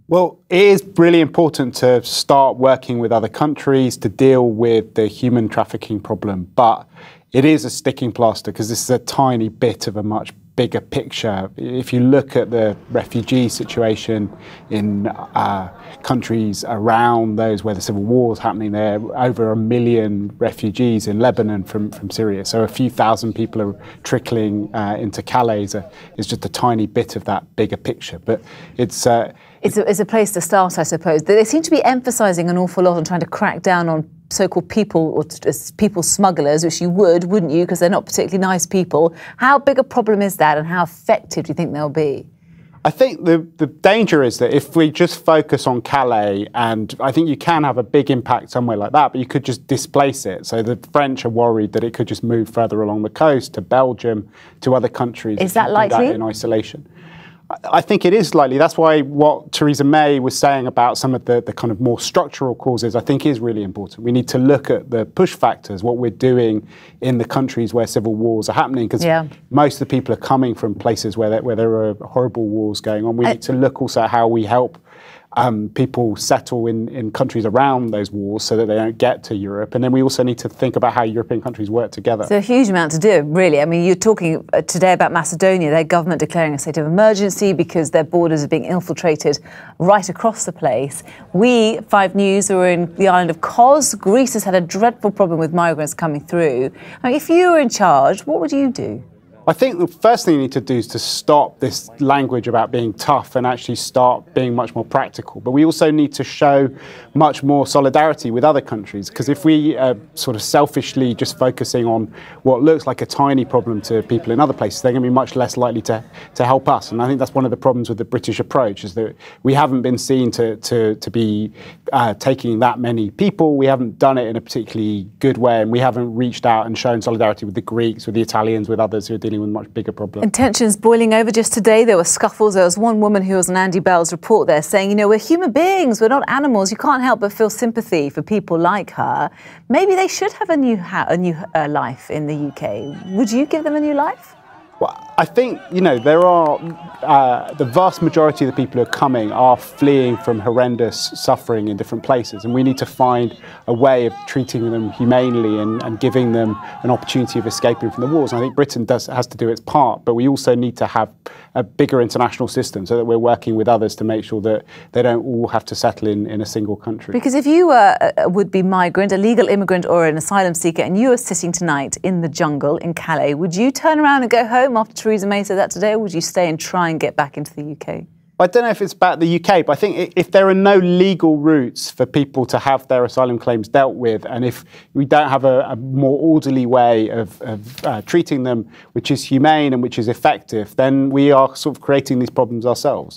Well, it is really important to start working with other countries to deal with the human trafficking problem, but it is a sticking plaster because this is a tiny bit of a much bigger picture. If you look at the refugee situation in countries around those where the civil war is happening, there are over 1 million refugees in Lebanon from Syria. So a few thousand people are trickling into Calais is just a tiny bit of that bigger picture. But it's a place to start, I suppose. They seem to be emphasising an awful lot on trying to crack down on so-called people or people smugglers, which you would, wouldn't you? Because they're not particularly nice people. How big a problem is that, and how effective do you think they'll be? I think the danger is that if we just focus on Calais, and I think you can have a big impact somewhere like that, but you could just displace it. So the French are worried that it could just move further along the coast to Belgium, to other countries. Is that likely? In isolation. I think it is likely. That's why what Theresa May was saying about some of the kind of more structural causes, I think is really important. We need to look at the push factors, what we're doing in the countries where civil wars are happening, because most of the people are coming from places where there are horrible wars going on. We need to look also at how we help people settle in countries around those wars so that they don't get to Europe. And then we also need to think about how European countries work together. So a huge amount to do, really. I mean, you're talking today about Macedonia, their government declaring a state of emergency because their borders are being infiltrated right across the place. We, 5 News, were in the island of Kos. Greece has had a dreadful problem with migrants coming through. I mean, if you were in charge, what would you do? I think the first thing you need to do is to stop this language about being tough and actually start being much more practical. But we also need to show much more solidarity with other countries, because if we are sort of selfishly just focusing on what looks like a tiny problem to people in other places, they're going to be much less likely to help us. And I think that's one of the problems with the British approach, is that we haven't been seen to be taking that many people. We haven't done it in a particularly good way, and we haven't reached out and shown solidarity with the Greeks, with the Italians, with others who are dealing with much bigger problems. And tensions boiling over just today. There were scuffles. There was one woman who was on Andy Bell's report there saying, you know, we're human beings, we're not animals. You can't help but feel sympathy for people like her. Maybe they should have a new life in the UK. Would you give them a new life? Well, I think, you know, there are the vast majority of the people who are coming are fleeing from horrendous suffering in different places, and we need to find a way of treating them humanely and giving them an opportunity of escaping from the wars. And I think Britain has to do its part, but we also need to have a bigger international system so that we're working with others to make sure that they don't all have to settle in a single country. Because if you were a would-be migrant, a legal immigrant or an asylum seeker, and you were sitting tonight in the jungle in Calais, would you turn around and go home after Theresa May said that today, or would you stay and try and get back into the UK? I don't know if it's about the UK, but I think if there are no legal routes for people to have their asylum claims dealt with, and if we don't have a more orderly way of treating them, which is humane and which is effective, then we are sort of creating these problems ourselves.